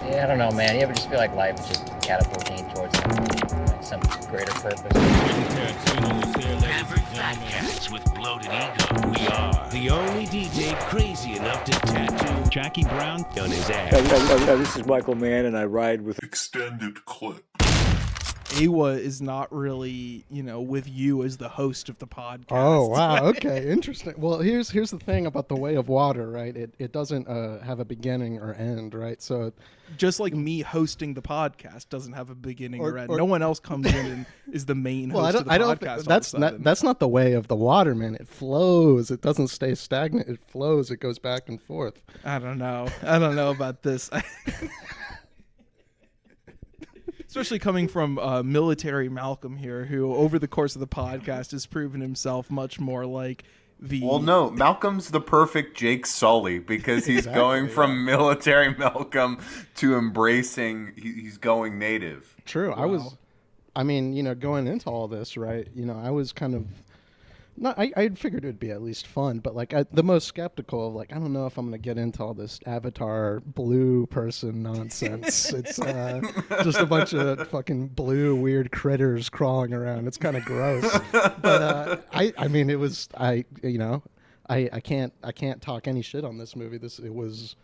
Yeah, I don't know, man. You ever just feel like life is just catapulting towards some greater purpose? Average Podcast with bloated ego. We are the only DJ crazy enough to tattoo Jackie Brown on his ass. This is Michael Mann, and I ride with Extended Clip. Awa is not really, with you as the host of the podcast. Oh, wow. Okay, interesting. Well, here's the thing about The Way of Water, right? It doesn't have a beginning or end, right? So just like me hosting the podcast doesn't have a beginning or end. No one else comes in and is the main host of the podcast. That's not the way of the water, man. It flows. It doesn't stay stagnant. It flows. It goes back and forth. I don't know about this. Especially coming from military Malcolm here, who over the course of the podcast has proven himself much more like the... Well, no, Malcolm's the perfect Jake Sully because he's going from military Malcolm to embracing, he's going native. True. Wow. Going into all this, right, I was kind of... I figured it would be at least fun, but the most skeptical of I don't know if I'm going to get into all this Avatar blue person nonsense. It's just a bunch of fucking blue weird critters crawling around. It's kind of gross. But I can't talk any shit on this movie. It was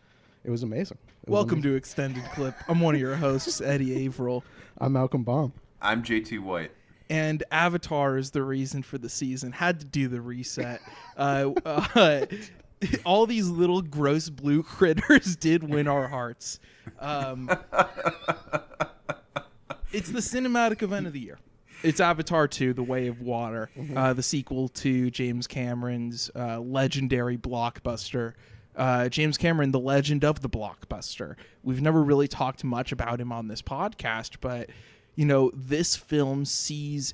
amazing. Welcome to Extended Clip. I'm one of your hosts, Eddie Averill. I'm Malcolm Baum. I'm JT White. And Avatar is the reason for the season. Had to do the reset. All these little gross blue critters did win our hearts. It's the cinematic event of the year. It's Avatar 2, The Way of Water, the sequel to James Cameron's legendary blockbuster. James Cameron, the legend of the blockbuster. We've never really talked much about him on this podcast, but... this film sees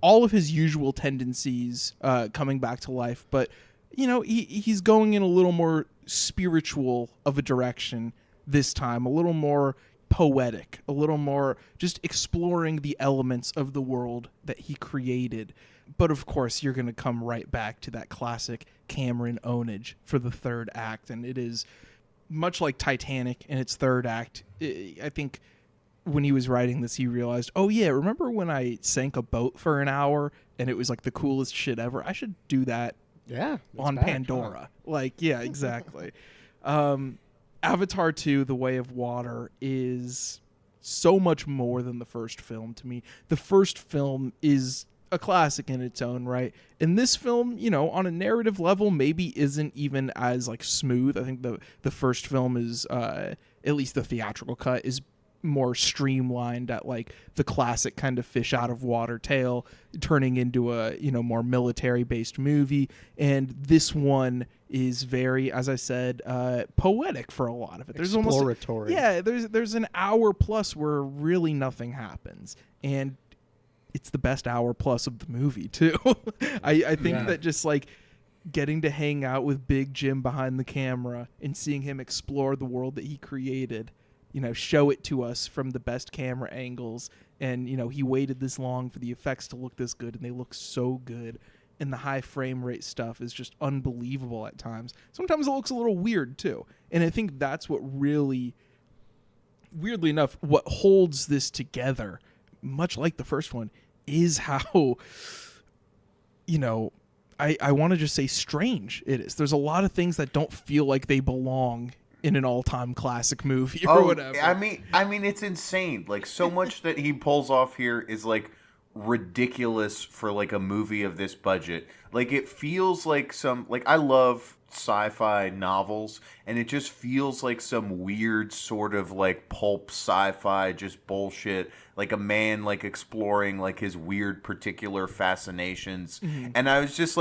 all of his usual tendencies coming back to life, but, he's going in a little more spiritual of a direction this time, a little more poetic, a little more just exploring the elements of the world that he created. But, of course, you're going to come right back to that classic Cameron ownage for the third act, and it is much like Titanic in its third act. I think... when he was writing this, he realized, oh yeah, remember when I sank a boat for an hour and it was the coolest shit ever? I should do that on Pandora. Yeah, exactly. Avatar 2, The Way of Water is so much more than the first film to me. The first film is a classic in its own right. And this film, on a narrative level, maybe isn't even as smooth. I think the first film is, at least the theatrical cut, is more streamlined at the classic kind of fish out of water tale turning into a more military based movie, and this one is very, as I said, poetic for a lot of it. There's exploratory. There's an hour plus where really nothing happens, and it's the best hour plus of the movie too. I think that just getting to hang out with Big Jim behind the camera and seeing him explore the world that he created, show it to us from the best camera angles. And, he waited this long for the effects to look this good, and they look so good. And the high frame rate stuff is just unbelievable at times. Sometimes it looks a little weird, too. And I think that's what really, weirdly enough, what holds this together, much like the first one, is how, I want to just say strange it is. There's a lot of things that don't feel like they belong in an all-time classic movie or whatever. I mean, it's insane. So much that he pulls off here is ridiculous for a movie of this budget. It feels like some I love sci-fi novels, and it just feels like some weird sort of pulp sci-fi just bullshit. A man exploring his weird particular fascinations. Mm-hmm. And I was just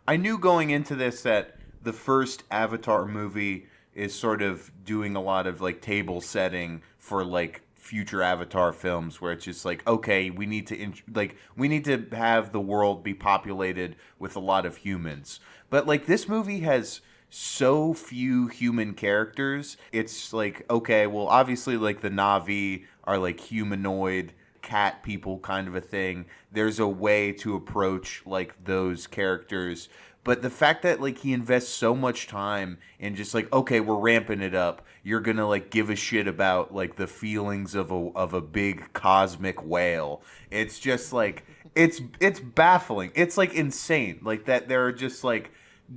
I knew going into this that the first Avatar movie is sort of doing a lot of table setting for future Avatar films, where it's just okay, we need to have the world be populated with a lot of humans. But this movie has so few human characters. It's okay, well, obviously the Na'vi are humanoid cat people kind of a thing. There's a way to approach those characters, But the fact that like he invests so much time in just like, okay, we're ramping it up. You're gonna like give a shit about like the feelings of a big cosmic whale. It's just like it's baffling. It's like insane. Like that there are just like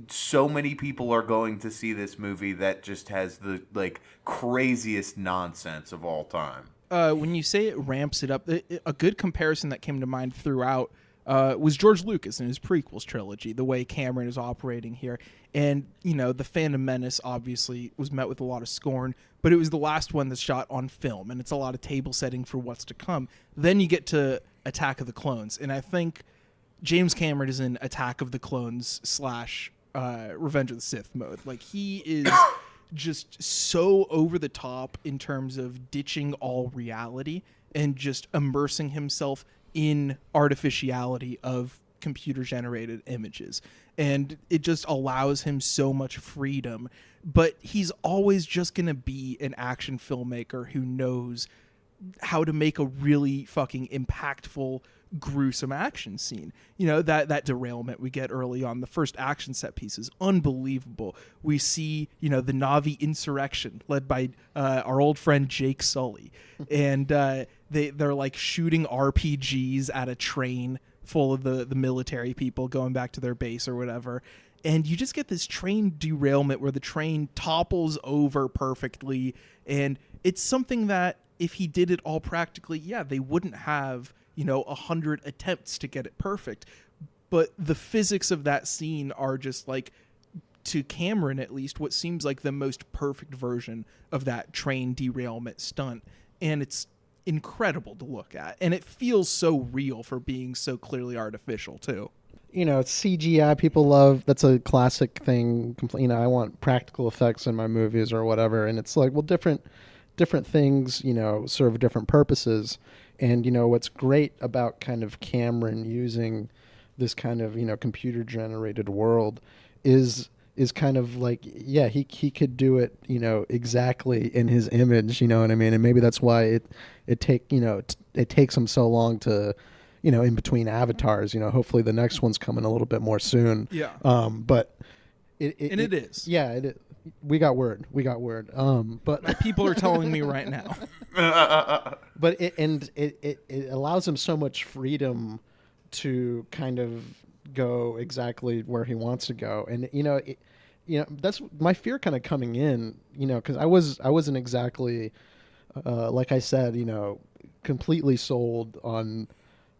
so many people are going to see this movie that just has the like craziest nonsense of all time. When you say it ramps it up, a good comparison that came to mind throughout was George Lucas in his prequels trilogy, the way Cameron is operating here. And, you know, The Phantom Menace obviously was met with a lot of scorn, but it was the last one that's shot on film, and it's a lot of table setting for what's to come. Then you get to Attack of the Clones, and I think James Cameron is in Attack of the Clones / Revenge of the Sith mode. Like, he is just so over the top in terms of ditching all reality and just immersing himself in artificiality of computer-generated images. And it just allows him so much freedom. But he's always just going to be an action filmmaker who knows how to make a really fucking impactful, gruesome action scene. You know, that derailment we get early on, the first action set piece is unbelievable. We see, you know, the Na'vi insurrection led by our old friend Jake Sully. And they're like shooting RPGs at a train full of the military people going back to their base or whatever. And you just get this train derailment where the train topples over perfectly. And it's something that if he did it all practically, yeah, they wouldn't have, you know, 100 attempts to get it perfect. But the physics of that scene are just like, to Cameron at least, what seems like the most perfect version of that train derailment stunt. And it's incredible to look at. And it feels so real for being so clearly artificial, too. You know, it's CGI. People love, that's a classic thing. You know, I want practical effects in my movies or whatever. And it's like, well, different things, you know, serve different purposes. And, you know, what's great about kind of Cameron using this kind of, you know, computer generated world is kind of like, yeah, he could do it, you know, exactly in his image, you know what I mean? And maybe that's why it takes him so long to, you know, in between avatars, you know, hopefully the next one's coming a little bit more soon. Yeah. But it is. Yeah, we got word. But people are telling me right now. But it allows him so much freedom to kind of go exactly where he wants to go. And you know, that's my fear kind of coming in, you know, because I wasn't exactly like I said, you know, completely sold on,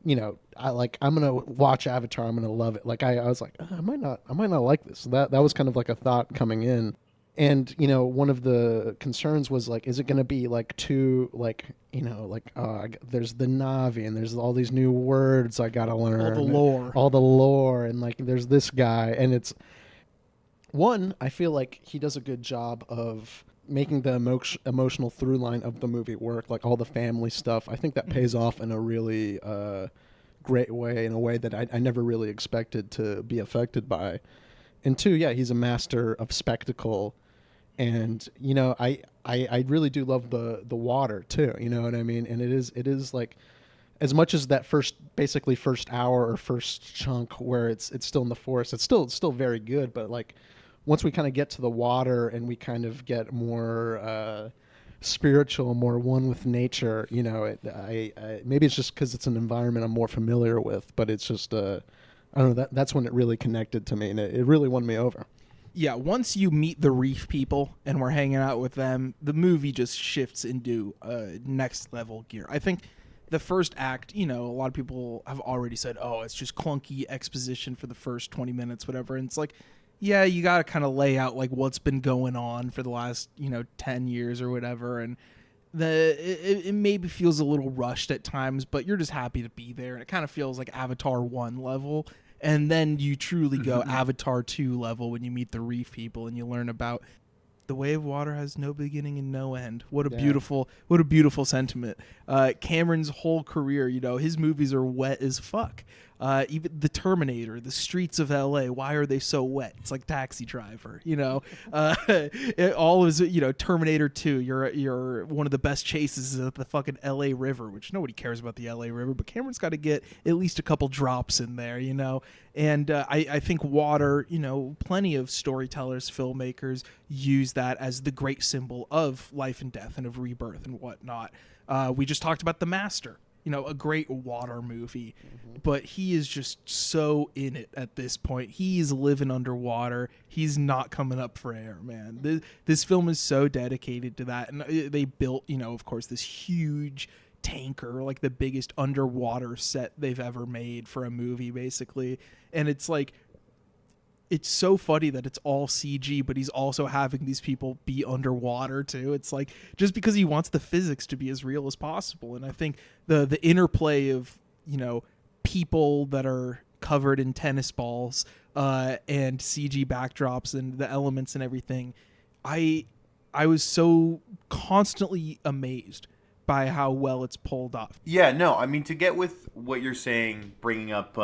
you know, I'm gonna watch Avatar, I'm gonna love it. Like I was like, I might not like this. That was kind of like a thought coming in. And, you know, one of the concerns was like, is it going to be like too, like, you know, like, there's the Na'vi and there's all these new words I got to learn. All the lore. And like, there's this guy. And it's, one, I feel like he does a good job of making the emotional through line of the movie work, like all the family stuff. I think that pays off in a really great way, in a way that I never really expected to be affected by. And two, yeah, he's a master of spectacle. And, you know, I really do love the water too, you know what I mean? And it is like, as much as that first hour or first chunk where it's still in the forest, it's still very good. But like, once we kind of get to the water and we kind of get more spiritual, more one with nature, you know, I maybe it's just because it's an environment I'm more familiar with, but it's just, I don't know, that's when it really connected to me, and it really won me over. Yeah, once you meet the reef people and we're hanging out with them, the movie just shifts into next level gear. I think the first act, you know, a lot of people have already said, oh, it's just clunky exposition for the first 20 minutes, whatever. And it's like, yeah, you got to kind of lay out like what's been going on for the last, 10 years or whatever. And it maybe feels a little rushed at times, but you're just happy to be there. And it kind of feels like Avatar 1 level. And then you truly go Avatar 2 level when you meet the reef people and you learn about the way of water has no beginning and no end. What a beautiful sentiment. Cameron's whole career, his movies are wet as fuck. Even the Terminator, the streets of LA, why are they so wet? It's like Taxi Driver, all is, Terminator 2, you're one of the best chases at the fucking LA River, which nobody cares about the LA River, but Cameron's got to get at least a couple drops in there, and I think water, plenty of storytellers, filmmakers use that as the great symbol of life and death and of rebirth and whatnot. We just talked about The Master, a great water movie, but he is just so in it at this point. He's living underwater. He's not coming up for air, man. This film is so dedicated to that. And they built, of course, this huge tanker, like the biggest underwater set they've ever made for a movie, basically. And it's like, it's so funny that it's all CG, but he's also having these people be underwater too. It's like, just because he wants the physics to be as real as possible. And I think the interplay of, people that are covered in tennis balls and CG backdrops and the elements and everything, I was so constantly amazed by how well it's pulled off. Yeah, no, I mean, to get with what you're saying, bringing up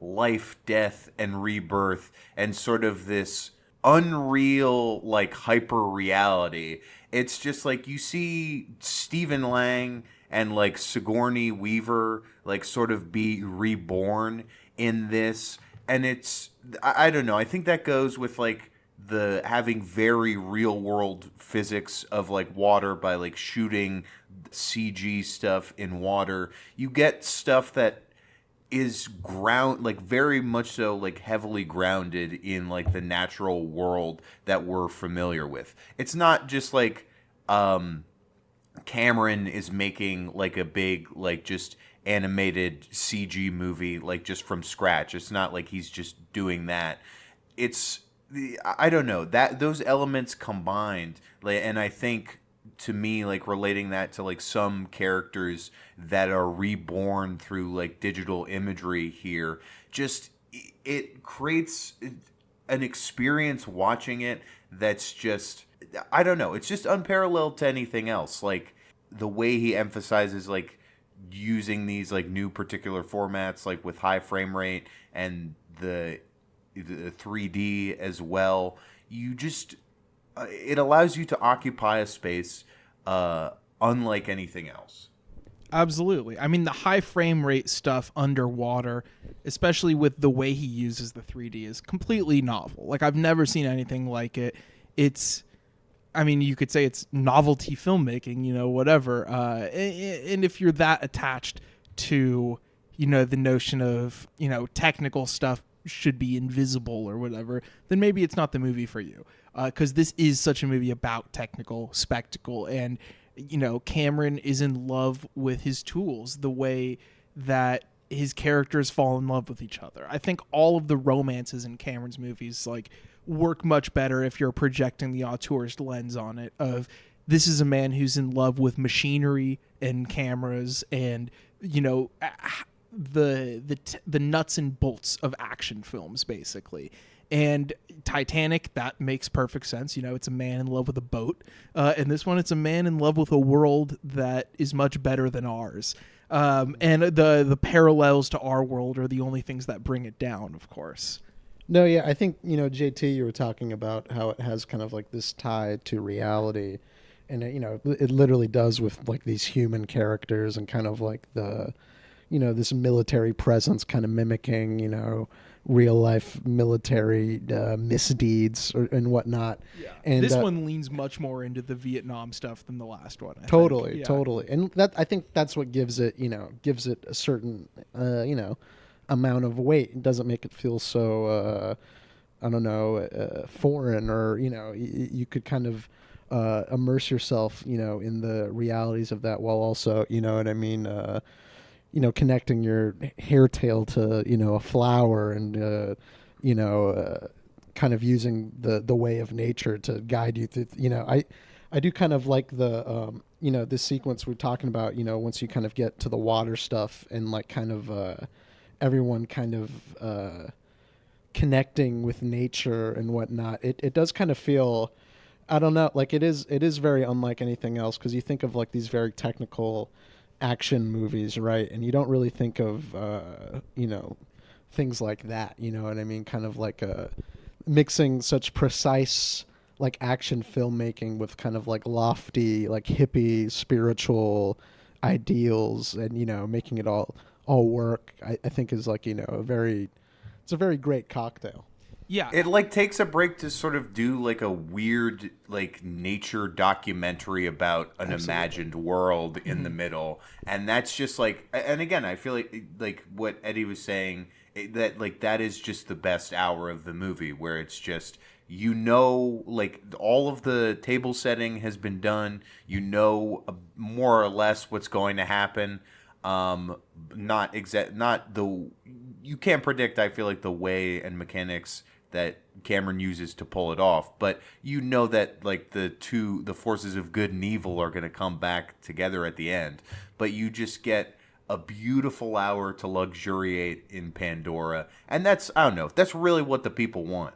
life, death, and rebirth, and sort of this unreal, like, hyper reality. It's just like you see Stephen Lang and like Sigourney Weaver like sort of be reborn in this, and it's, I don't know, I think that goes with like the having very real world physics of like water by like shooting CG stuff in water. You get stuff that is very much so like heavily grounded in like the natural world that we're familiar with. It's not just like Cameron is making like a big like just animated CG movie like just from scratch. It's not like he's just doing that. It's, I don't know, that those elements combined, like, and I think to me, like relating that to like some characters that are reborn through like digital imagery here, just it creates an experience watching it that's just, I don't know, it's just unparalleled to anything else. Like the way he emphasizes like using these like new particular formats, like with high frame rate and the 3D as well. You just it allows you to occupy a space unlike anything else. Absolutely. I mean, the high frame rate stuff underwater, especially with the way he uses the 3D, is completely novel. Like, I've never seen anything like it. It's, I mean, you could say it's novelty filmmaking, whatever. And if you're that attached to, the notion of, technical stuff should be invisible or whatever, then maybe it's not the movie for you. Because this is such a movie about technical spectacle, and Cameron is in love with his tools the way that his characters fall in love with each other. I think all of the romances in Cameron's movies like work much better if you're projecting the auteur's lens on it, of this is a man who's in love with machinery and cameras and the nuts and bolts of action films, basically. And Titanic, that makes perfect sense. It's a man in love with a boat. And this one, it's a man in love with a world that is much better than ours. And the parallels to our world are the only things that bring it down, of course. No, yeah, I think, JT, you were talking about how it has kind of like this tie to reality. And, it literally does with like these human characters and kind of like the, this military presence kind of mimicking, real life military misdeeds and whatnot. Yeah. And this one leans much more into the Vietnam stuff than the last one. Totally. And that, I think that's what gives it a certain, amount of weight. It doesn't make it feel so, foreign, or, you could kind of immerse yourself, in the realities of that, while also, connecting your hair tail to, a flower and, kind of using the way of nature to guide you through, I do kind of like the, this sequence we're talking about, once you kind of get to the water stuff and like kind of everyone kind of connecting with nature and whatnot. It does kind of feel, I don't know, like it is very unlike anything else, because you think of like these very technical action movies, right? And you don't really think of, things like that. You know what I mean? Kind of like mixing such precise like action filmmaking with kind of like lofty, like hippie spiritual ideals, and making it all work. I think is like it's a very great cocktail. Yeah. It like takes a break to sort of do like a weird like nature documentary about an imagined world in the middle, and that's just like, and again I feel like what Eddie was saying, that like that is just the best hour of the movie, where it's just like all of the table setting has been done, more or less what's going to happen. You can't predict, I feel like, the way and mechanics that Cameron uses to pull it off, but that like the forces of good and evil are going to come back together at the end, but you just get a beautiful hour to luxuriate in Pandora, and that's really what the people want.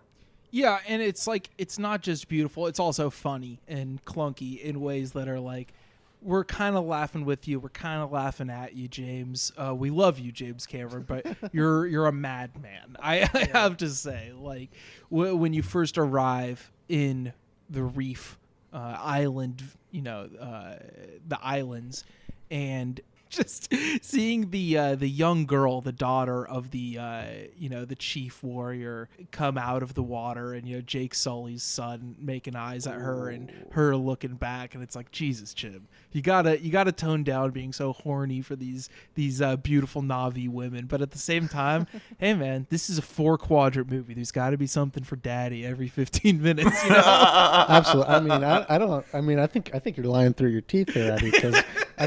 Yeah, and it's like, it's not just beautiful, it's also funny and clunky in ways that are like, we're kind of laughing with you, we're kind of laughing at you, James. We love you, James Cameron, but you're a madman. I have to say, like, when you first arrive in the reef island, the islands, and just seeing the young girl, the daughter of the the chief warrior, come out of the water, and Jake Sully's son making eyes at her, and her looking back, and it's like, Jesus, Jim, you gotta tone down being so horny for these beautiful Na'vi women, but at the same time, hey man, this is a 4-quadrant movie. There's got to be something for daddy every 15 minutes. Absolutely. I think you're lying through your teeth here, Eddie, because I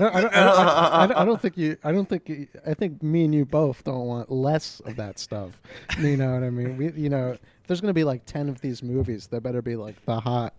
think me and you both don't want less of that stuff. You know what I mean? If there's going to be like 10 of these movies, there better be like the hot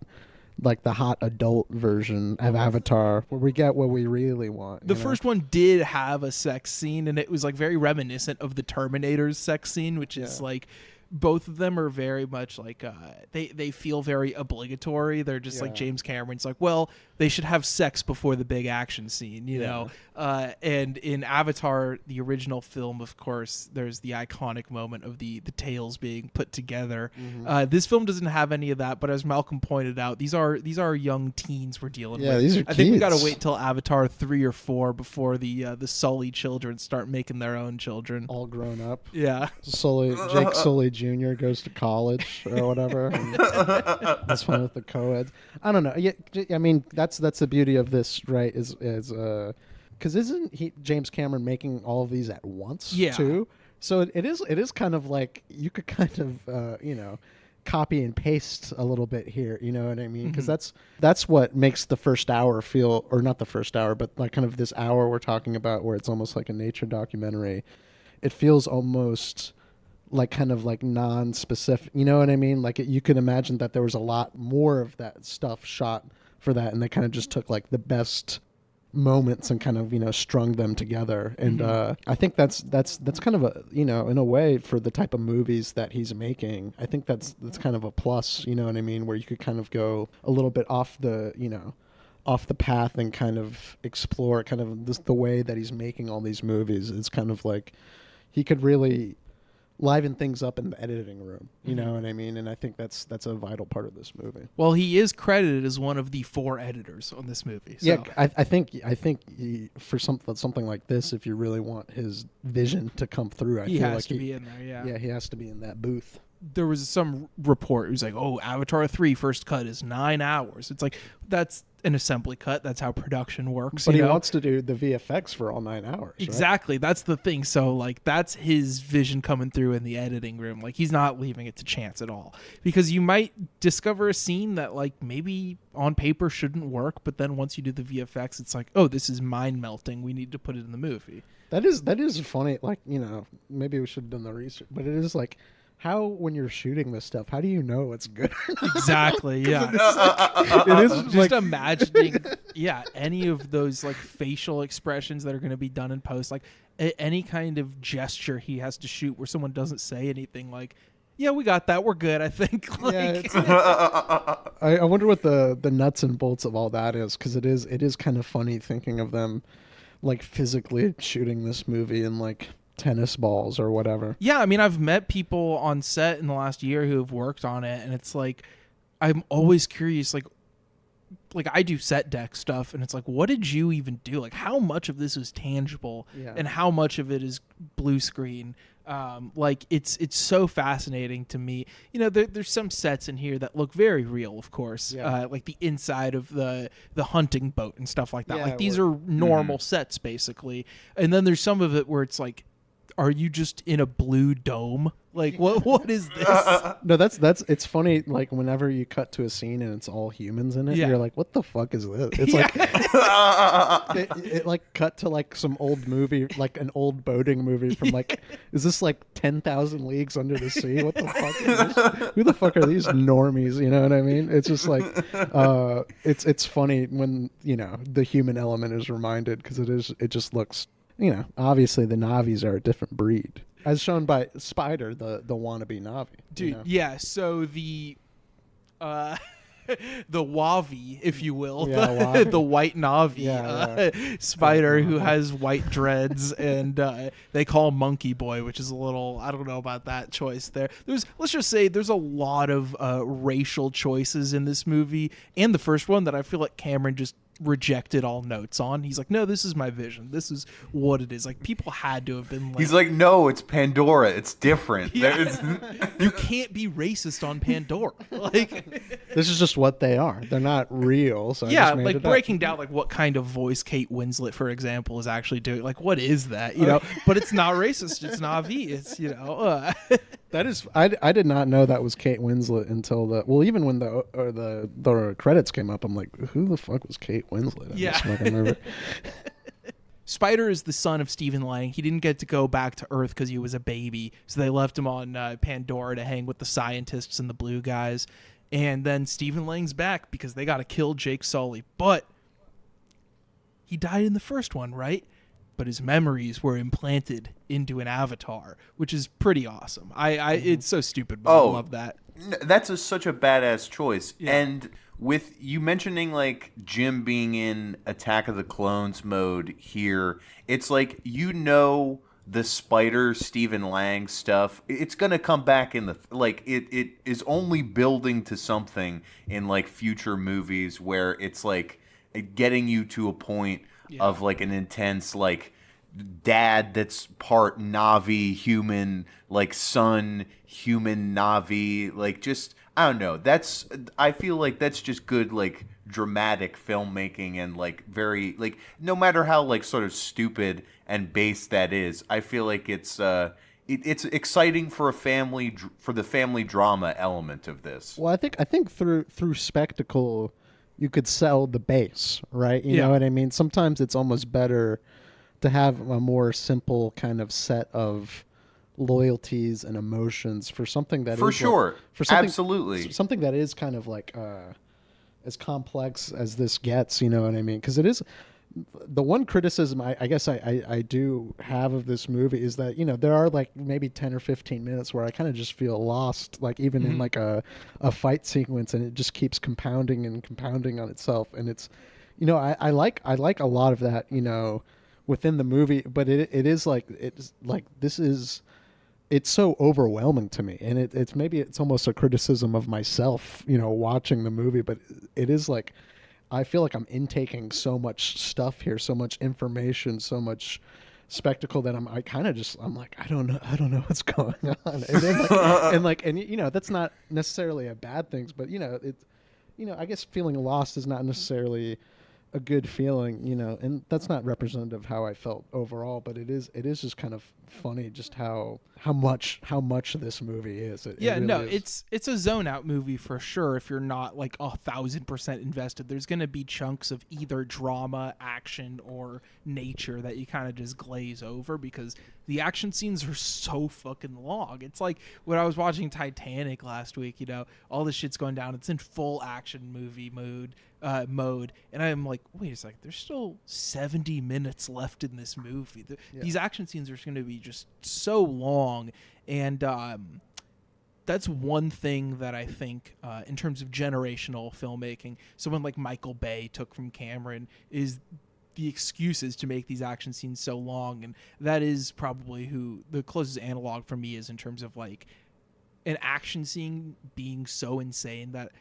adult version of Avatar, where we get what we really want. The first one did have a sex scene, and it was like very reminiscent of the Terminator's sex scene, which is like, both of them are very much like they feel very obligatory. They're just like, James Cameron's like, well, they should have sex before the big action scene, you know. And in Avatar, the original film, of course, there's the iconic moment of the tails being put together. This film doesn't have any of that, but as Malcolm pointed out, these are young teens we're dealing with. These are I think we kids. got to wait till Avatar 3 or 4 before the Sully children start making their own children. All grown up. Yeah. Jake Sully Jr. goes to college or whatever. That's fun with the co-eds. I don't know. Yeah, I mean, that's the beauty of this, right? Is because isn't James Cameron making all of these at once too? So it is kind of like you could kind of copy and paste a little bit here. You know what I mean? Because that's what makes the first hour feel, or not the first hour, but like kind of this hour we're talking about, where it's almost like a nature documentary. It feels almost like kind of like non-specific, you know what I mean? Like you could imagine that there was a lot more of that stuff shot for that, and they kind of just took like the best moments and kind of strung them together. And I think that's kind of a in a way, for the type of movies that he's making, I think that's kind of a plus, you know what I mean, where you could kind of go a little bit off the path and kind of explore kind of the way that he's making all these movies. It's kind of like he could really liven things up in the editing room, you know what I mean? And I think that's a vital part of this movie. Well, he is credited as one of the 4 editors on this movie. So. Yeah, I think for something like this, if you really want his vision to come through, he has to be in there. Yeah, he has to be in that booth. There was some report. It was like, Avatar 3 first cut is 9 hours. It's like, that's an assembly cut. That's how production works. But he wants to do the VFX for all 9 hours. Exactly. Right? That's the thing. So like, that's his vision coming through in the editing room. Like, he's not leaving it to chance at all, because you might discover a scene that like maybe on paper shouldn't work, but then once you do the VFX, it's like, oh, this is mind melting. We need to put it in the movie. That is funny. Like, maybe we should have done the research, but it is like, how, when you're shooting this stuff, how do you know it's good? Exactly, yeah. It is just like imagining, any of those like facial expressions that are going to be done in post, like any kind of gesture he has to shoot where someone doesn't say anything, like, yeah, we got that, we're good, I think. Like, I wonder what the nuts and bolts of all that is, because it is kind of funny thinking of them like physically shooting this movie in like tennis balls or whatever. Yeah, I mean, I've met people on set in the last year who have worked on it, and it's like, I'm always curious, like I do set deck stuff, and it's like, what did you even do? Like, how much of this is tangible, and how much of it is blue screen? Like, it's so fascinating to me. You know, there's some sets in here that look very real, of course, like the inside of the hunting boat and stuff like that. Like, these are normal sets, basically. And then there's some of it where it's like, are you just in a blue dome? Like, what is this? No, that's it's funny. Like, whenever you cut to a scene and it's all humans in it, you're like, what the fuck is this? It's like it like cut to like some old movie, like an old boating movie from like, is this like 10,000 Leagues Under the Sea? What the fuck is this? Who the fuck are these normies? You know what I mean? It's just like, it's funny when, you know, the human element is reminded, because it just looks, you know, obviously the Navis are a different breed, as shown by Spider, the wannabe Navi. Dude, you know? yeah. So the the Wavi, if you will, the white Navi, Spider, who has white dreads, and they call him Monkey Boy, which is a little, I don't know about that choice there. Let's just say there's a lot of racial choices in this movie, and the first one that I feel like Cameron just rejected all notes on. He's like, no, this is my vision. This is what it is. Like, people had to have been like... He's like, no, it's Pandora. It's different. Yeah. You can't be racist on Pandora. Like, this is just what they are. They're not real. So yeah, I just made like it breaking up. down like what kind of voice Kate Winslet, for example, is actually doing. Like, what is that? You know, but it's not racist. It's Navi. It's, you know. That is, I did not know that was Kate Winslet until even when the credits came up, I'm like, who the fuck was Kate Winslet? Yeah. Fucking movie. Spider is the son of Stephen Lang. He didn't get to go back to Earth because he was a baby, so they left him on Pandora to hang with the scientists and the blue guys. And then Stephen Lang's back because they got to kill Jake Sully. But he died in the first one, right? But his memories were implanted into an avatar, which is pretty awesome. It's so stupid, but I love that. That's such a badass choice. Yeah. And with you mentioning like Jim being in Attack of the Clones mode here, it's like, you know, the Spider Stephen Lang stuff, it's gonna come back in the like it is only building to something in like future movies where it's like getting you to a point of like an intense like dad that's part Navi human, like son human Navi, like just I don't know. I feel like that's just good like dramatic filmmaking, and like very like no matter how like sort of stupid and base that is, I feel like it's exciting for the family drama element of this. Well, I think through spectacle, you could sell the base, right? You know what I mean? Sometimes it's almost better to have a more simple kind of set of loyalties and emotions for something that For is sure. like, for something, Absolutely. something that is kind of like as complex as this gets, you know what I mean? Because it is the one criticism I guess I do have of this movie is that, you know, there are like maybe 10 or 15 minutes where I kind of just feel lost, like even in like a fight sequence, and it just keeps compounding and compounding on itself. And it's, you know, I like a lot of that, you know, within the movie, but it's so overwhelming to me, and it's maybe it's almost a criticism of myself, you know, watching the movie, but it is like I feel like I'm intaking so much stuff here, so much information, so much spectacle that I'm like I don't know what's going on, and then and you know, that's not necessarily a bad thing, but you know, it's, you know, I guess feeling lost is not necessarily a good feeling, you know, and that's not representative of how I felt overall, but it is just kind of funny just how much this movie is. It really is. It's a zone out movie for sure. If you're not like 1,000% invested, there's going to be chunks of either drama, action, or nature that you kind of just glaze over because the action scenes are so fucking long. It's like when I was watching Titanic last week, you know, all this shit's going down. It's in full action movie mode, and I'm like, wait a second, there's still 70 minutes left in this movie. These action scenes are going to be just so long, and that's one thing that I think in terms of generational filmmaking, someone like Michael Bay took from Cameron is the excuses to make these action scenes so long, and that is probably who the closest analog for me is in terms of like an action scene being so insane that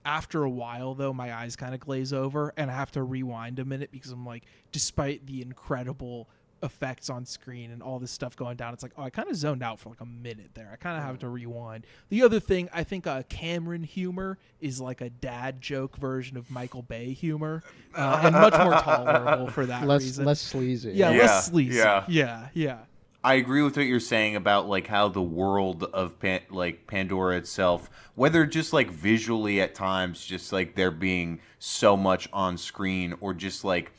after a while, though, my eyes kind of glaze over and I have to rewind a minute because I'm like, despite the incredible effects on screen and all this stuff going down, it's like, oh, I kind of zoned out for like a minute there. I kind of have to rewind. The other thing, I think Cameron humor is like a dad joke version of Michael Bay humor, and much more tolerable for that reason. Less sleazy. Yeah, less sleazy. Yeah. Yeah. I agree with what you're saying about like how the world of like Pandora itself, whether just like visually at times, just like there being so much on screen, or just like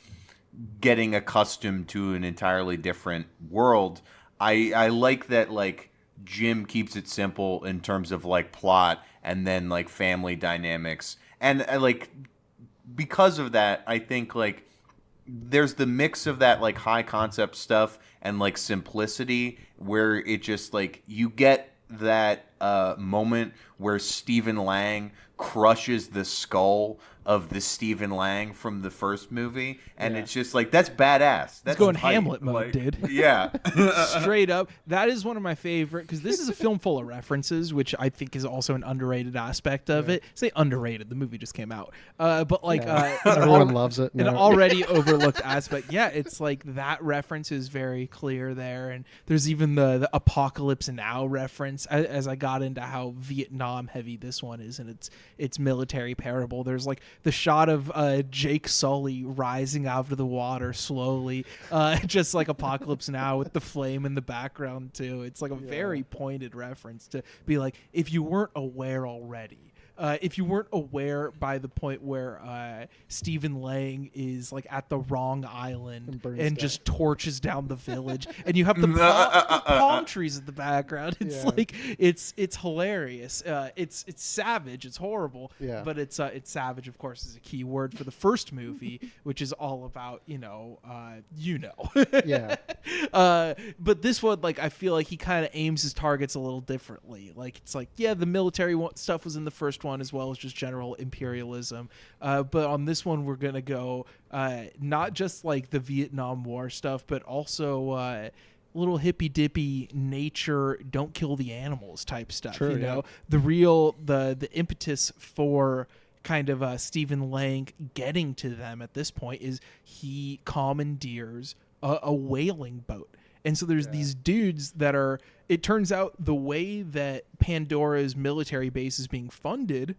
getting accustomed to an entirely different world. I like that like Jim keeps it simple in terms of like plot and then like family dynamics, and like because of that, I think like there's the mix of that like high concept stuff and like simplicity where it just like you get that moment where Stephen Lang crushes the skull of the Stephen Lang from the first movie, and it's just like that's badass. That's going tight. Hamlet mode, like, dude. Yeah. Straight up. That is one of my favorite, because this is a film full of references, which I think is also an underrated aspect of it. Say underrated, the movie just came out. But like everyone loves it. An already overlooked aspect. Yeah, it's like that reference is very clear there, and there's even the Apocalypse Now reference as I got into how Vietnam heavy this one is, and it's military parable. There's like the shot of Jake Sully rising out of the water slowly, just like Apocalypse Now with the flame in the background too. It's like a very pointed reference to be like, if you weren't aware already. If you weren't aware by the point where Stephen Lang is like at the wrong island and just torches down the village, and you have the palm trees in the background, it's like it's hilarious. It's savage. It's horrible. Yeah. But it's savage. Of course, is a key word for the first movie, which is all about Yeah. But this one, like, I feel like he kind of aims his targets a little differently. Like, it's like, yeah, the military stuff was in the first one, as well as just general imperialism. But on this one, we're going to go not just like the Vietnam War stuff, but also little hippy dippy nature, don't kill the animals type stuff. True, The impetus for kind of Stephen Lang getting to them at this point is he commandeers a whaling boat. And so there's these dudes that are, it turns out the way that Pandora's military base is being funded,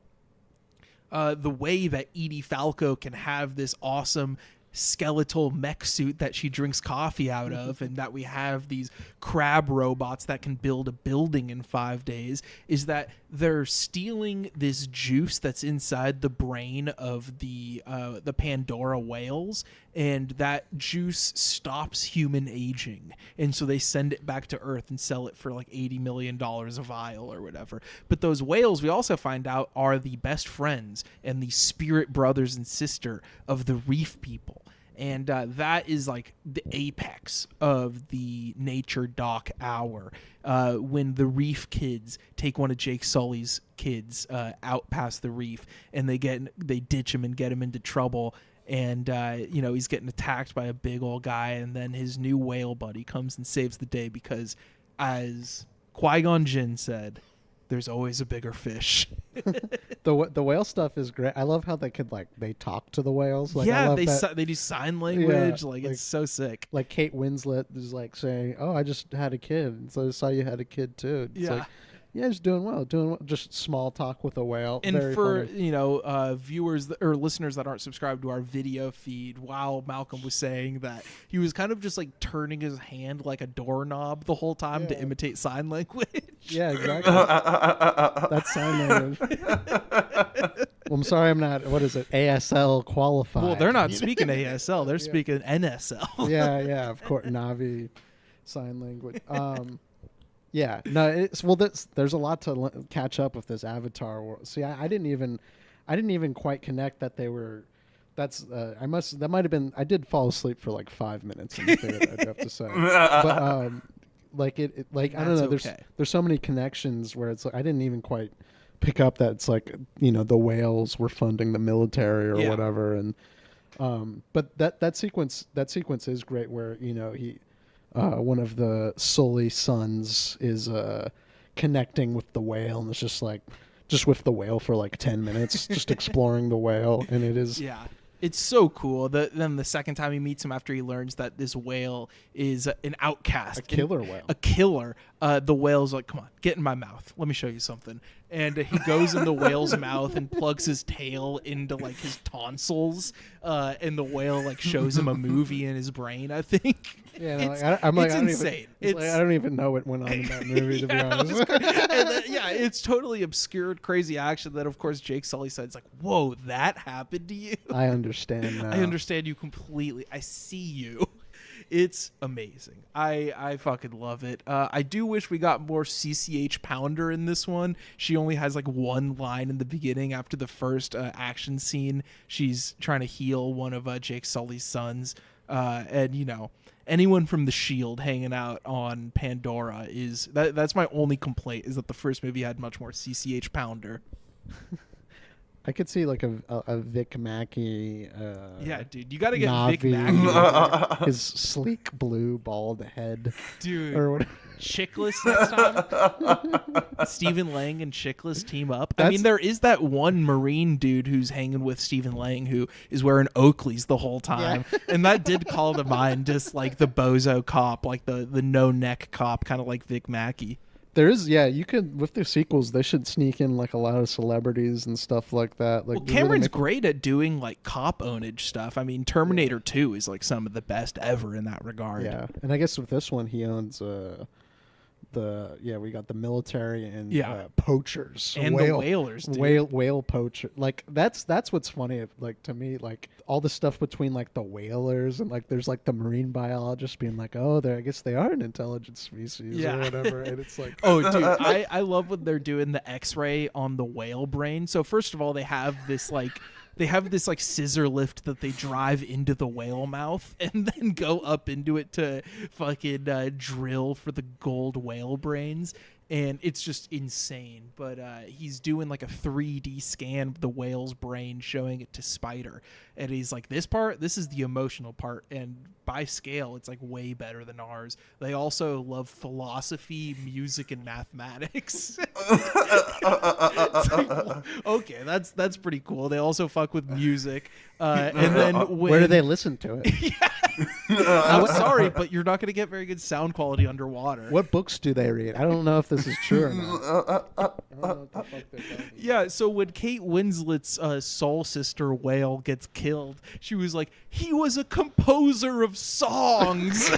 the way that Edie Falco can have this awesome skeletal mech suit that she drinks coffee out of, and that we have these crab robots that can build a building in 5 days, is that they're stealing this juice that's inside the brain of the Pandora whales, and that juice stops human aging, and so they send it back to Earth and sell it for like $80 million a vial or whatever. But those whales, we also find out, are the best friends and the spirit brothers and sister of the reef people. And that is like the apex of the nature doc hour, when the reef kids take one of Jake Sully's kids out past the reef, and they ditch him and get him into trouble. And he's getting attacked by a big old guy, and then his new whale buddy comes and saves the day because, as Qui-Gon Jinn said, there's always a bigger fish. The whale stuff is great. I love how they talk to the whales. Like, yeah, I love they do sign language. Yeah, like it's so sick. Like Kate Winslet is like saying, "Oh, I just had a kid, and so I saw you had a kid too." It's like, yeah, he's doing well. Just small talk with a whale. And very for funny. Viewers or listeners that aren't subscribed to our video feed, while Malcolm was saying that he was kind of just like turning his hand like a doorknob the whole time to imitate sign language. Yeah, exactly. That's sign language. Well, I'm sorry, I'm not. What is it? ASL qualified. Well, they're not speaking ASL; they're speaking NSL. yeah, of course, Navi sign language. Yeah, no, there's a lot to catch up with this Avatar world. See, I didn't even quite connect that they were. That might have been. I did fall asleep for like 5 minutes in the theater. I'd have to say, but I don't know. There's so many connections where it's like I didn't even quite pick up that it's like the whales were funding the military or whatever, and But that sequence is great where he one of the Sully sons is connecting with the whale, and it's just with the whale for like 10 minutes, just exploring the whale, and it is It's so cool. Then the second time he meets him after he learns that this whale is an outcast. A killer whale. A killer. The whale's like, come on, get in my mouth. Let me show you something. And he goes in the whale's mouth and plugs his tail into like his tonsils. And the whale like shows him a movie in his brain, I think. Yeah, it's insane. I don't even know what went on in that movie, to be honest. It's totally obscure, crazy action that, of course, Jake Sully said, it's like, whoa, that happened to you? I understand now. I understand you completely. I see you. It's amazing. I fucking love it. I do wish we got more CCH Pounder in this one. She only has like one line in the beginning after the first action scene. She's trying to heal one of Jake Sully's sons. And, anyone from the Shield hanging out on Pandora that's my only complaint, is that the first movie had much more CCH Pounder. I could see like a Vic Mackey. Yeah, dude, you got to get Navi, Vic Mackey. his sleek blue bald head, Dude, or whatever. Chickless next time. Stephen Lang and Chickless team up. I mean, there is that one Marine dude who's hanging with Stephen Lang who is wearing Oakleys the whole time. Yeah. And that did call to mind just like the bozo cop, like the no neck cop, kind of like Vic Mackey. There is, you could, with their sequels, they should sneak in like a lot of celebrities and stuff like that. Like, well, Cameron's great at doing like cop ownage stuff. I mean, Terminator 2 is like some of the best ever in that regard. Yeah, and I guess with this one, he owns we got the military and poachers and the whalers, dude. whale poacher. Like that's what's funny, like to me, like all the stuff between like the whalers and like there's like the marine biologist being like, oh, I guess they are an intelligent species or whatever, and it's like, oh, dude, I love when they're doing the X-ray on the whale brain. So first of all, they have this scissor lift that they drive into the whale mouth and then go up into it to fucking drill for the gold whale brains. And it's just insane. But he's doing like a 3D scan of the whale's brain, showing it to Spider. And he's like, this is the emotional part. And by scale, it's like way better than ours. They also love philosophy, music, and mathematics. Like, okay, that's pretty cool. They also fuck with music. And then where do they listen to it? I'm sorry, but you're not going to get very good sound quality underwater. What books do they read? I don't know if this is true or not. I don't know what the fuck they're talking about. Yeah, so when Kate Winslet's soul sister whale gets killed, she was like, he was a composer of songs.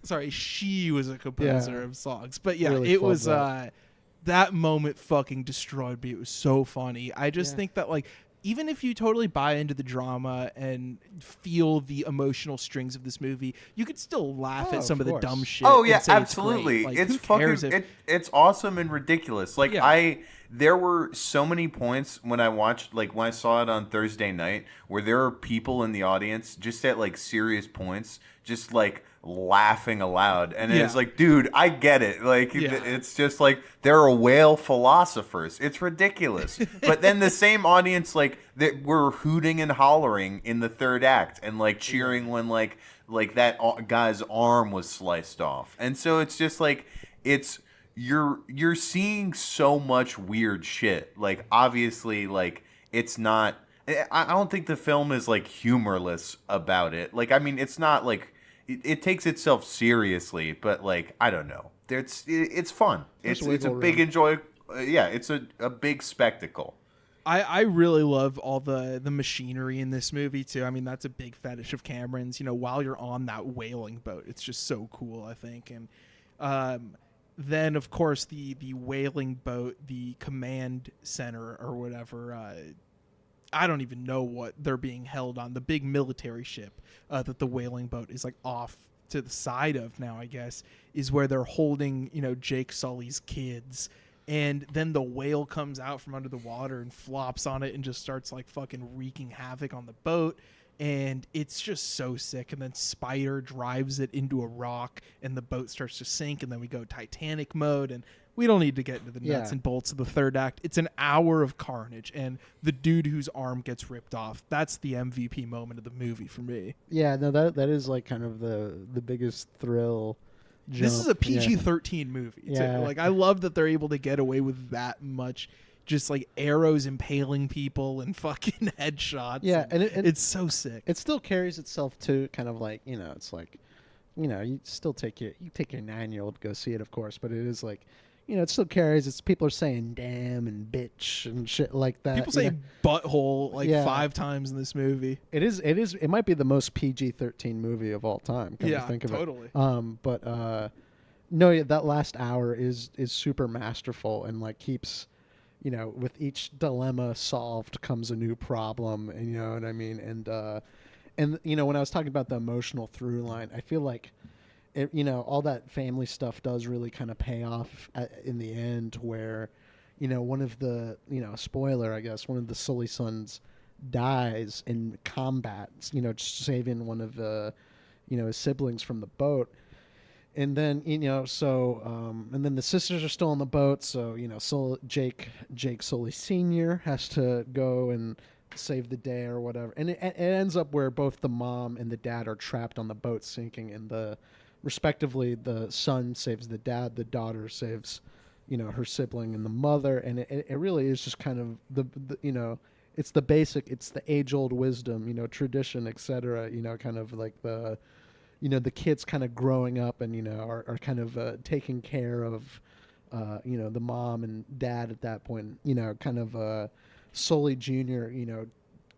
Sorry, she was a composer of songs. But yeah, really, it was that moment fucking destroyed me. It was so funny. I just think that like, even if you totally buy into the drama and feel the emotional strings of this movie, you could still laugh at some of the dumb shit. Oh yeah, and say absolutely. It's fucking it's awesome and ridiculous. Like there were so many points when I saw it on Thursday night where there are people in the audience just at like serious points, just like laughing aloud, and it's like, dude, I get it. Like it's just like they're whale philosophers. It's ridiculous. But then the same audience like that were hooting and hollering in the third act and like cheering when like that guy's arm was sliced off. And so it's just like you're seeing so much weird shit. Like obviously like it's not. I don't think the film is like humorless about it. Like I mean, it's not like. It takes itself seriously, but like I don't know. It's fun. It's a big enjoy. It's a big spectacle. I really love all the machinery in this movie too. I mean, that's a big fetish of Cameron's. While you're on that whaling boat, it's just so cool, I think. And then of course the whaling boat, the command center or whatever. I don't even know what they're being held on. The big military ship that the whaling boat is like off to the side of now, I guess, is where they're holding, Jake Sully's kids. And then the whale comes out from under the water and flops on it and just starts like fucking wreaking havoc on the boat. And it's just so sick. And then Spider drives it into a rock and the boat starts to sink. And then we go Titanic mode. And we don't need to get into the nuts Yeah. and bolts of the third act. It's an hour of carnage, and the dude whose arm gets ripped off, that's the MVP moment of the movie for me. Yeah, no, that is like kind of the biggest thrill. This is a jump. PG-13 movie. Yeah. Like, I love that they're able to get away with that much, just like arrows impaling people and fucking headshots. Yeah, and it's so sick. It still carries itself to kind of like, it's like, you still take your 9-year-old to go see it, of course, but it is like, it still carries. It's people are saying damn and bitch and shit like that. People say butthole like Yeah. 5 times in this movie. It might be the most PG-13 movie of all time. Come to think of totally. it. But no, yeah, that last hour is super masterful and like keeps, with each dilemma solved comes a new problem, and you know what I mean. And when I was talking about the emotional through line, I feel like all that family stuff does really kind of pay off in the end, where, one of the, spoiler, I guess, one of the Sully sons dies in combat, just saving one of the, his siblings from the boat. And then, and then the sisters are still on the boat. So, Jake Sully Sr. has to go and save the day or whatever. And it ends up where both the mom and the dad are trapped on the boat sinking, and respectively, the son saves the dad, the daughter saves, her sibling and the mother. And it really is just kind of the it's the basic, it's the age-old wisdom, tradition, etc. Kind of like the kids kind of growing up and, are kind of taking care of, the mom and dad at that point, kind of Sully Jr.,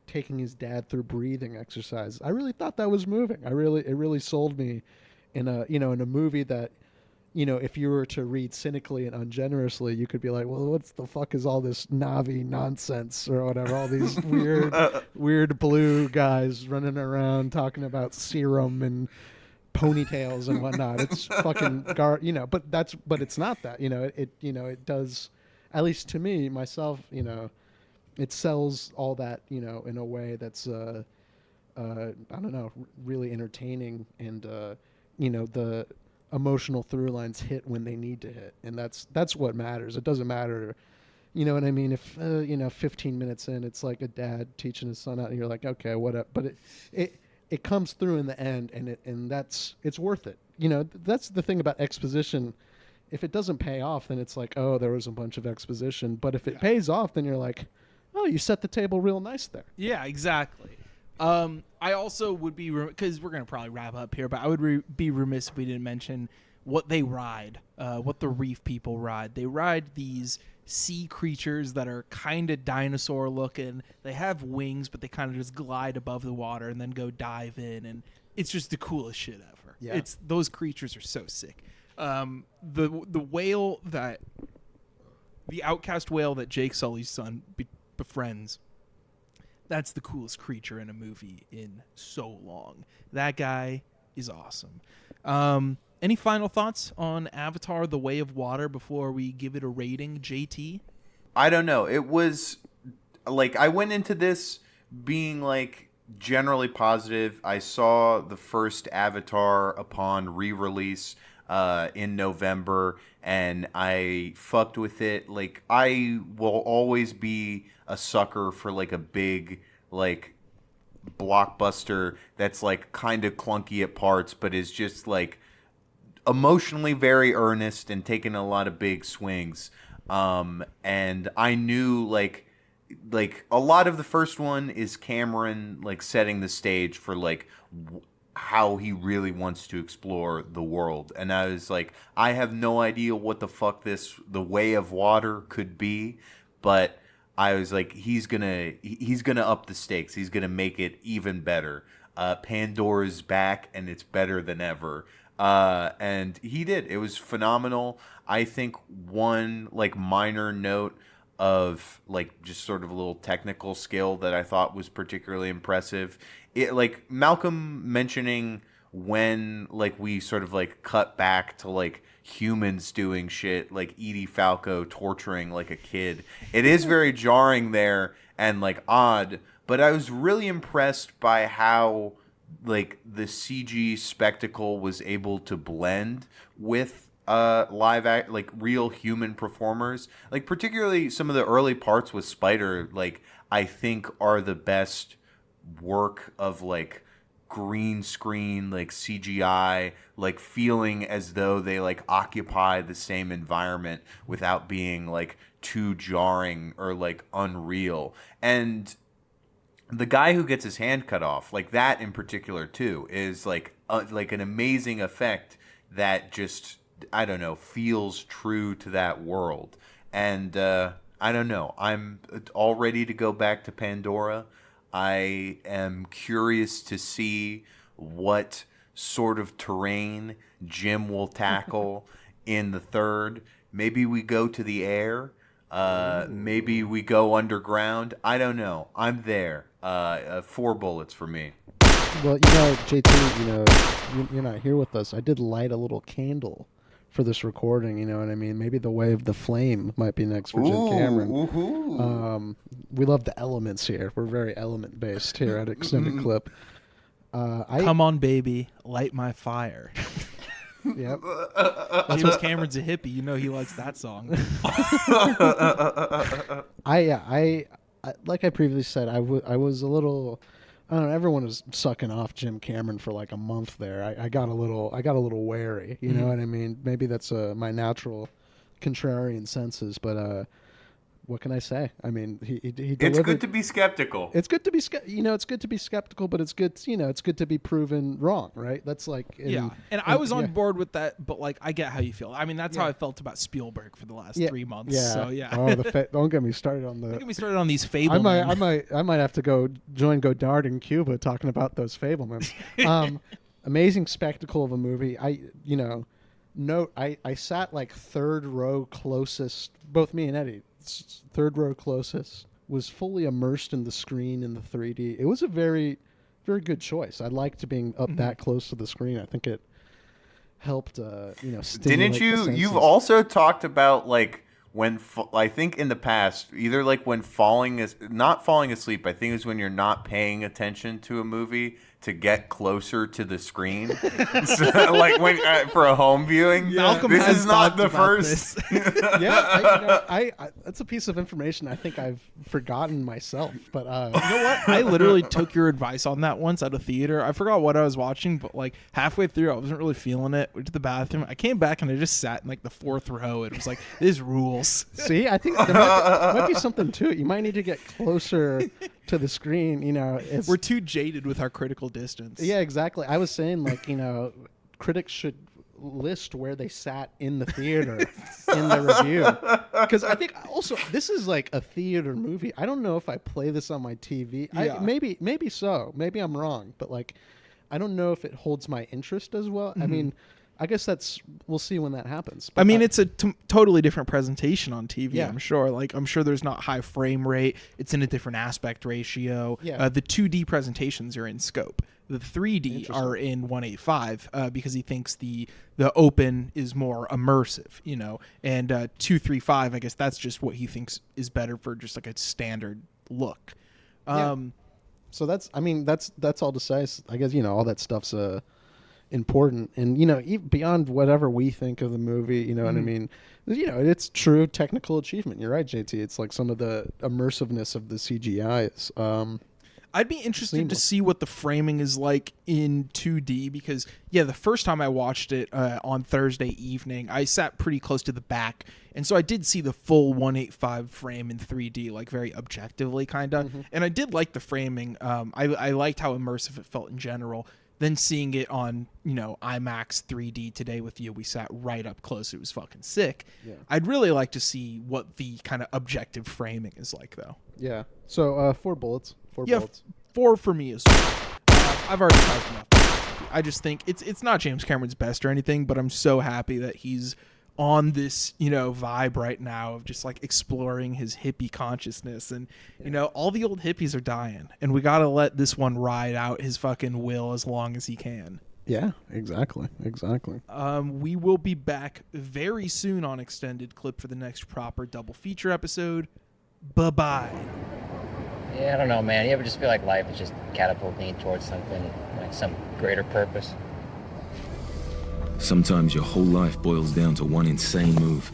taking his dad through breathing exercise. I really thought that was moving. It really sold me in a movie that, if you were to read cynically and ungenerously, you could be like, well, what the fuck is all this Navi nonsense or whatever? All these weird blue guys running around talking about serum and ponytails and whatnot. It's fucking but it's not that. It does, at least to me myself. It sells all that. In a way that's I don't know, really entertaining, and the emotional through lines hit when they need to hit, and that's what matters. It doesn't matter, you know what I mean, if 15 minutes in it's like a dad teaching his son out and you're like, okay, what up, but it comes through in the end, and it's worth it. That's the thing about exposition. If it doesn't pay off, then it's like, oh, there was a bunch of exposition. But if it pays off, then you're like, oh, you set the table real nice there. Yeah, exactly. I also would be, because we're going to probably wrap up here, but I would be remiss if we didn't mention what they ride, what the reef people ride. They ride these sea creatures that are kind of dinosaur looking. They have wings, but they kind of just glide above the water and then go dive in, and it's just the coolest shit ever. Yeah. Those creatures are so sick. The whale that, the outcast whale that Jake Sully's son befriends, that's the coolest creature in a movie in so long. That guy is awesome. Any final thoughts on Avatar: The Way of Water before we give it a rating, JT? I don't know. It was like, I went into this being like generally positive. I saw the first Avatar upon re-release in November, and I fucked with it. Like, I will always be a sucker for like a big like blockbuster that's like kind of clunky at parts, but is just like emotionally very earnest and taking a lot of big swings. And I knew like a lot of the first one is Cameron like setting the stage for like how he really wants to explore the world. And I was like, I have no idea what the fuck the Way of Water could be, but I was like, he's gonna up the stakes. He's gonna make it even better. Pandora's back, and it's better than ever. And he did. It was phenomenal. I think one like minor note of like just sort of a little technical skill that I thought was particularly impressive. It, like Malcolm mentioning when like we sort of like cut back to like humans doing shit, like Edie Falco torturing like a kid. It is very jarring there and like odd, but I was really impressed by how like the CG spectacle was able to blend with like real human performers. Like particularly some of the early parts with Spider, like I think are the best work of like green screen, like CGI, like feeling as though they like occupy the same environment without being like too jarring or like unreal. And the guy who gets his hand cut off, like that in particular too, is like an amazing effect that just, I don't know, feels true to that world. And I don't know, I'm all ready to go back to Pandora. I am curious to see what sort of terrain Jim will tackle in the third. Maybe we go to the air. Maybe we go underground. I don't know. I'm there. 4 bullets for me. Well, JT, you're not here with us. I did light a little candle for this recording, you know what I mean? Maybe the Way of the Flame might be next for Jim Cameron. We love the elements here. We're very element-based here at Extended Clip. Come on, baby, light my fire. Yep. James Cameron's a hippie. You know he likes that song. I like I previously said, I was a little... I don't know. Everyone was sucking off Jim Cameron for like a month there. I got a little wary. You know what I mean? Maybe that's my natural contrarian senses, but what can I say? I mean, he delivered. It's good to be skeptical. It's good to be it's good to be skeptical, but it's good to be proven wrong, right? That's like and I was on board with that, but like I get how you feel. I mean, that's how I felt about Spielberg for the last 3 months. Yeah. So yeah. Oh, don't get me started on the. Don't get me started on these Fablemans. I might have to go join Godard in Cuba talking about those Fablemans. Amazing spectacle of a movie. I sat like third row closest. Both me and Eddie. Third row closest, was fully immersed in the screen in the 3D. It was a very, very good choice. I liked being up that close to the screen. I think it helped, stimulate Didn't you? the senses. You've also talked about like when I think in the past, either like when not falling asleep. I think it was when you're not paying attention to a movie to get closer to the screen. So, like when for a home viewing. Malcolm this has is not the talked about first. I that's a piece of information I think I've forgotten myself. But you know what? I literally took your advice on that once at a theater. I forgot what I was watching, but like halfway through, I wasn't really feeling it. Went to the bathroom. I came back and I just sat in like the 4th row. It was like, this rules. See, I think there might be something to it. You might need to get closer to the screen. We're too jaded with our critical distance. Yeah, exactly. I was saying like critics should list where they sat in the theater in the review, because I think also this is like a theater movie. I don't know if I play this on my TV. Maybe so. Maybe I'm wrong, but like I don't know if it holds my interest as well. I mean, I guess we'll see when that happens. But I mean, it's a totally different presentation on TV. Yeah. I'm sure. Like, I'm sure there's not high frame rate. It's in a different aspect ratio. Yeah. The 2D presentations are in scope. The 3D are in 185 because he thinks the open is more immersive, and 235. I guess that's just what he thinks is better for just like a standard look. So that's all to say. I guess all that stuff's important, and even beyond whatever we think of the movie, what I mean, it's true technical achievement. You're right, JT. It's like some of the immersiveness of the CGI is I'd be interested seamless. to see what the framing is like in 2D because the first time I watched it on Thursday evening, I sat pretty close to the back, and so I did see the full 185 frame in 3D, like very objectively kind of, and I did like the framing. I liked how immersive it felt in general. Then seeing it on, IMAX 3D today with you, we sat right up close. It was fucking sick. Yeah. I'd really like to see what the kind of objective framing is like, though. Yeah. So 4 bullets. 4 bullets. 4 for me as well. I've already talked enough. I just think it's not James Cameron's best or anything, but I'm so happy that he's on this, vibe right now of just like exploring his hippie consciousness. And, all the old hippies are dying, and we got to let this one ride out his fucking will as long as he can. Yeah, exactly. We will be back very soon on Extended Clip for the next proper double feature episode. Bye-bye. Yeah, I don't know, man. You ever just feel like life is just catapulting towards something, like some greater purpose? Sometimes your whole life boils down to one insane move.